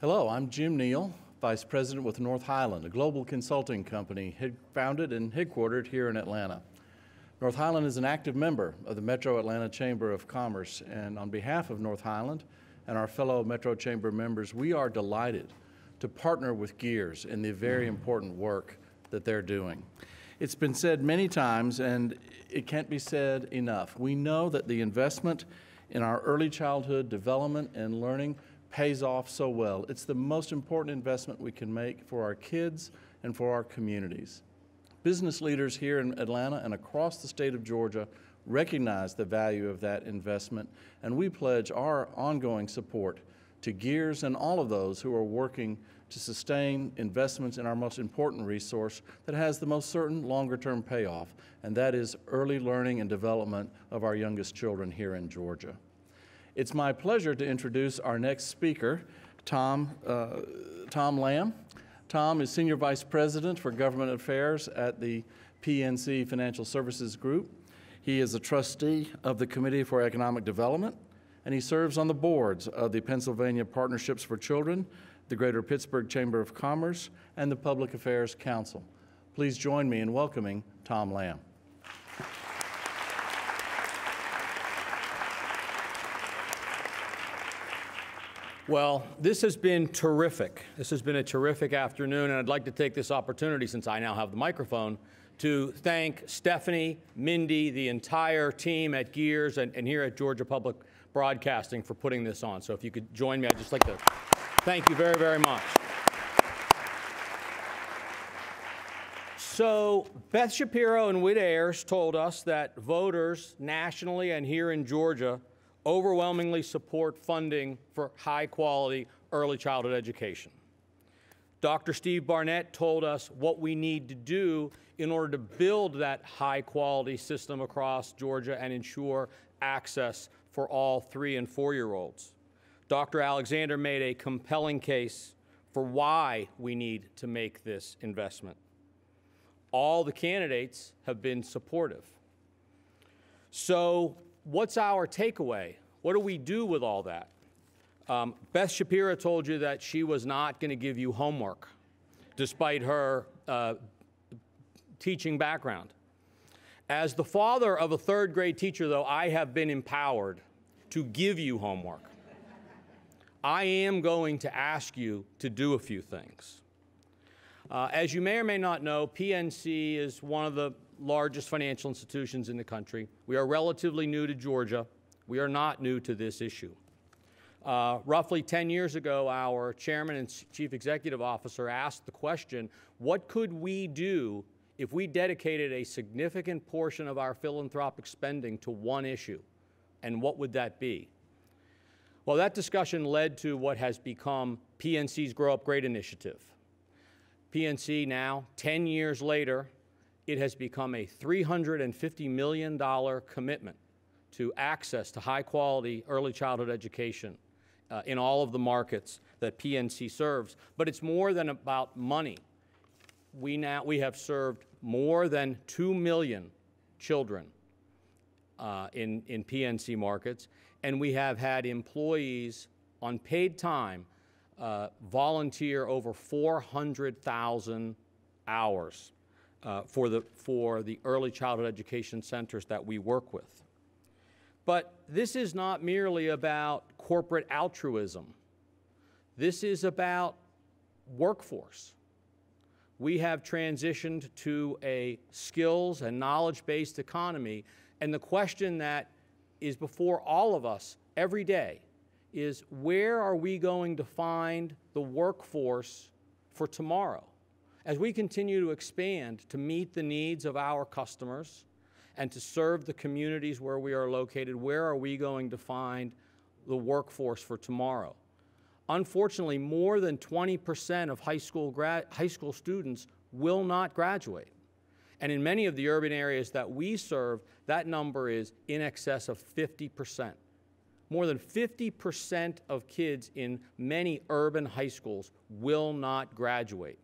Hello, I'm Jim Neal, Vice President with North Highland, a global consulting company founded and headquartered here in Atlanta. North Highland is an active member of the Metro Atlanta Chamber of Commerce, and on behalf of North Highland and our fellow Metro Chamber members, we are delighted to partner with GEEAR in the very important work that they're doing. It's been said many times, and it can't be said enough. We know that the investment in our early childhood development and learning pays off so well. It's the most important investment we can make for our kids and for our communities. Business leaders here in Atlanta and across the state of Georgia recognize the value of that investment, and we pledge our ongoing support to GEEAR and all of those who are working to sustain investments in our most important resource that has the most certain longer-term payoff, and that is early learning and development of our youngest children here in Georgia. It's my pleasure to introduce our next speaker, Tom Lamb. Tom is Senior Vice President for Government Affairs at the PNC Financial Services Group. He is a trustee of the Committee for Economic Development, and he serves on the boards of the Pennsylvania Partnerships for Children, the Greater Pittsburgh Chamber of Commerce, and the Public Affairs Council. Please join me in welcoming Tom Lamb. Well, this has been terrific. This has been a terrific afternoon, and I'd like to take this opportunity, since I now have the microphone, to thank Stephanie, Mindy, the entire team at GEEAR and here at Georgia Public Broadcasting for putting this on. So if you could join me, I'd just like to thank you very, very much. So Beth Shapiro and Whit Ayers told us that voters nationally and here in Georgia overwhelmingly support funding for high-quality early childhood education. Dr. Steve Barnett told us what we need to do in order to build that high-quality system across Georgia and ensure access for all 3- and 4-year-olds. Dr. Alexander made a compelling case for why we need to make this investment. All the candidates have been supportive. So what's our takeaway? What do we do with all that? Beth Shapiro told you that she was not going to give you homework, despite her teaching background. As the father of a 3rd grade teacher, though, I have been empowered to give you homework. I am going to ask you to do a few things. As you may or may not know, PNC is one of the largest financial institutions in the country. We are relatively new to Georgia. We are not new to this issue. Roughly 10 years ago, our chairman and chief executive officer asked the question, what could we do if we dedicated a significant portion of our philanthropic spending to one issue? And what would that be? Well, that discussion led to what has become PNC's Grow Up Great initiative. PNC now, 10 years later, it has become a $350 million commitment to access to high-quality early childhood education in all of the markets that PNC serves. But it's more than about money. We have served more than 2 million children in PNC markets, and we have had employees on paid time volunteer over 400,000 hours for the early childhood education centers that we work with. But this is not merely about corporate altruism. This is about workforce. We have transitioned to a skills and knowledge-based economy, and the question that is before all of us every day is, where are we going to find the workforce for tomorrow? As we continue to expand to meet the needs of our customers and to serve the communities where we are located, where are we going to find the workforce for tomorrow? Unfortunately, more than 20% of high school students will not graduate. And in many of the urban areas that we serve, that number is in excess of 50%. More than 50% of kids in many urban high schools will not graduate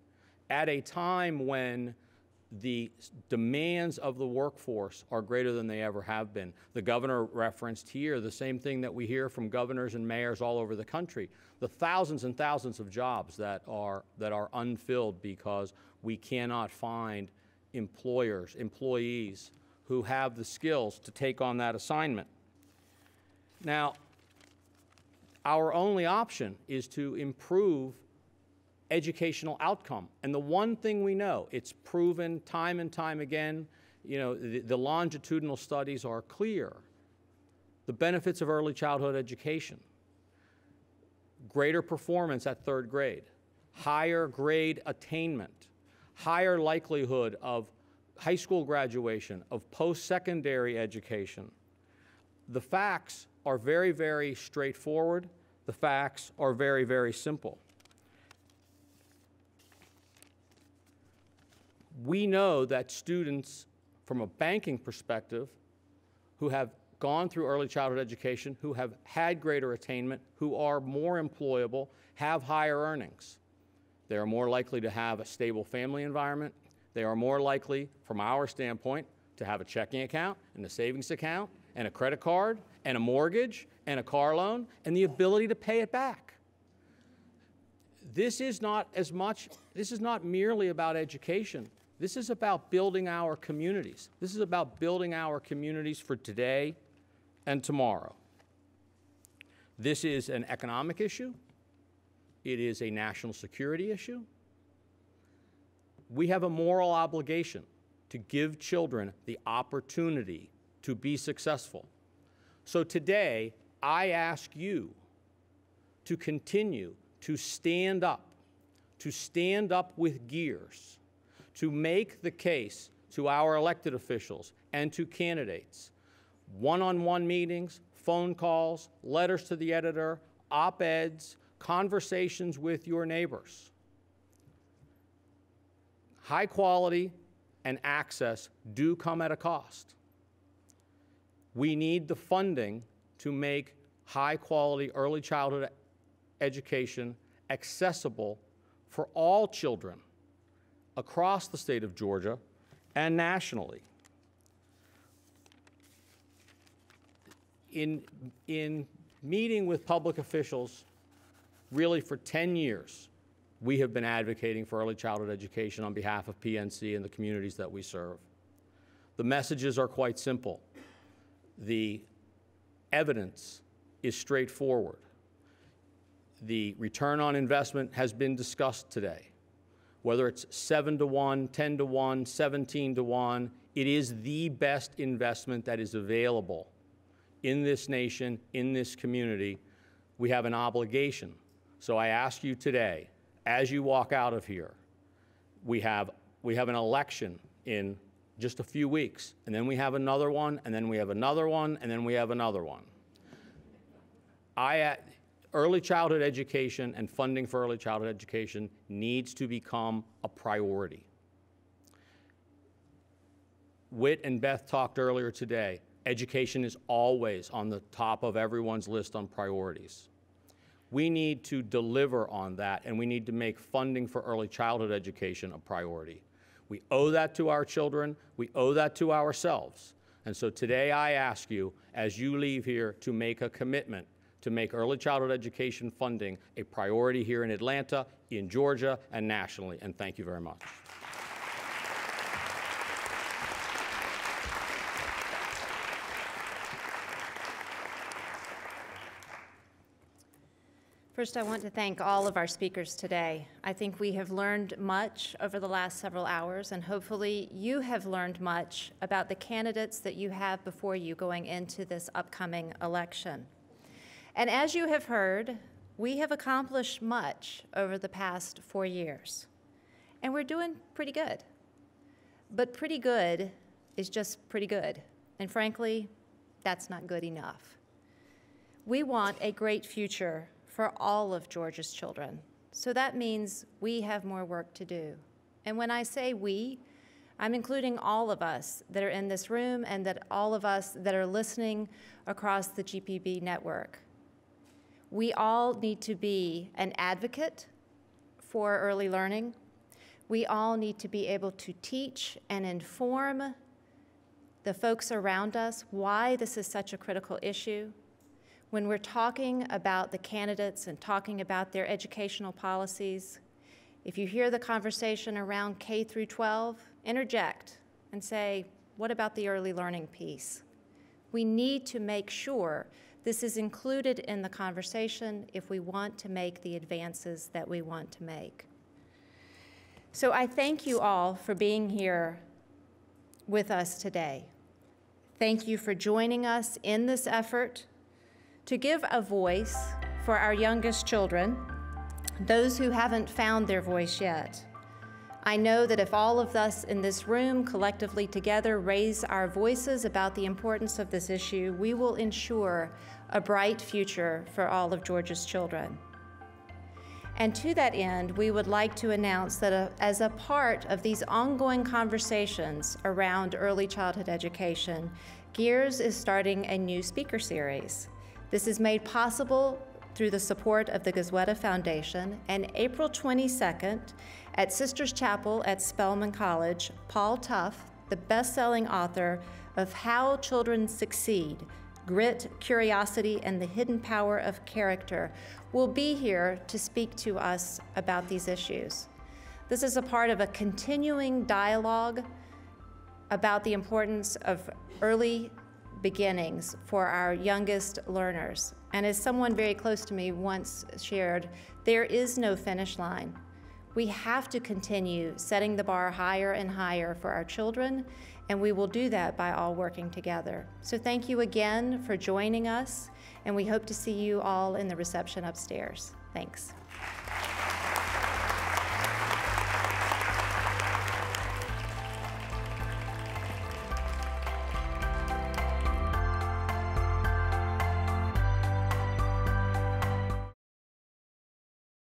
at a time when the demands of the workforce are greater than they ever have been. The governor referenced here the same thing that we hear from governors and mayors all over the country, the thousands and thousands of jobs that are unfilled because we cannot find employees who have the skills to take on that assignment. Now, our only option is to improve educational outcome. And the one thing we know, it's proven time and time again, you know, the longitudinal studies are clear. The benefits of early childhood education, greater performance at 3rd grade, higher grade attainment, higher likelihood of high school graduation, of post-secondary education. The facts are very, very straightforward. The facts are very, very simple. We know that students, from a banking perspective, who have gone through early childhood education, who have had greater attainment, who are more employable, have higher earnings. They are more likely to have a stable family environment. They are more likely, from our standpoint, to have a checking account and a savings account and a credit card and a mortgage and a car loan and the ability to pay it back. This is not merely about education. This is about building our communities. This is about building our communities for today and tomorrow. This is an economic issue. It is a national security issue. We have a moral obligation to give children the opportunity to be successful. So today, I ask you to continue to stand up with GEEARs, to make the case to our elected officials and to candidates, one-on-one meetings, phone calls, letters to the editor, op-eds, conversations with your neighbors. High quality and access do come at a cost. We need the funding to make high quality early childhood education accessible for all children across the state of Georgia and nationally. In meeting with public officials, really for 10 years, we have been advocating for early childhood education on behalf of PNC and the communities that we serve. The messages are quite simple. The evidence is straightforward. The return on investment has been discussed today. Whether it's 7 to 1, 10 to 1, 17 to 1, it is the best investment that is available in this nation, in this community. We have an obligation. So I ask you today, as you walk out of here, we have an election in just a few weeks, and then we have another one, and then we have another one, and then we have another one. Early childhood education and funding for early childhood education needs to become a priority. Whit and Beth talked earlier today. Education is always on the top of everyone's list on priorities. We need to deliver on that, and we need to make funding for early childhood education a priority. We owe that to our children. We owe that to ourselves. And so today I ask you, as you leave here, to make a commitment to make early childhood education funding a priority here in Atlanta, in Georgia, and nationally. And thank you very much. First, I want to thank all of our speakers today. I think we have learned much over the last several hours, and hopefully you have learned much about the candidates that you have before you going into this upcoming election. And as you have heard, we have accomplished much over the past 4 years, and we're doing pretty good. But pretty good is just pretty good, and frankly, that's not good enough. We want a great future for all of Georgia's children, so that means we have more work to do. And when I say we, I'm including all of us that are in this room and that all of us that are listening across the GPB network. We all need to be an advocate for early learning. We all need to be able to teach and inform the folks around us why this is such a critical issue. When we're talking about the candidates and talking about their educational policies, if you hear the conversation around K through 12, interject and say, what about the early learning piece? We need to make sure this is included in the conversation if we want to make the advances that we want to make. So I thank you all for being here with us today. Thank you for joining us in this effort to give a voice for our youngest children, those who haven't found their voice yet. I know that if all of us in this room collectively together raise our voices about the importance of this issue, we will ensure a bright future for all of Georgia's children. And to that end, we would like to announce that as a part of these ongoing conversations around early childhood education, GEEARS is starting a new speaker series. This is made possible through the support of the Gazweta Foundation, and April 22nd at Sisters Chapel at Spelman College, Paul Tough, the best-selling author of How Children Succeed, Grit, Curiosity, and the Hidden Power of Character, will be here to speak to us about these issues. This is a part of a continuing dialogue about the importance of early beginnings for our youngest learners. And as someone very close to me once shared, there is no finish line. We have to continue setting the bar higher and higher for our children, and we will do that by all working together. So thank you again for joining us, and we hope to see you all in the reception upstairs. Thanks.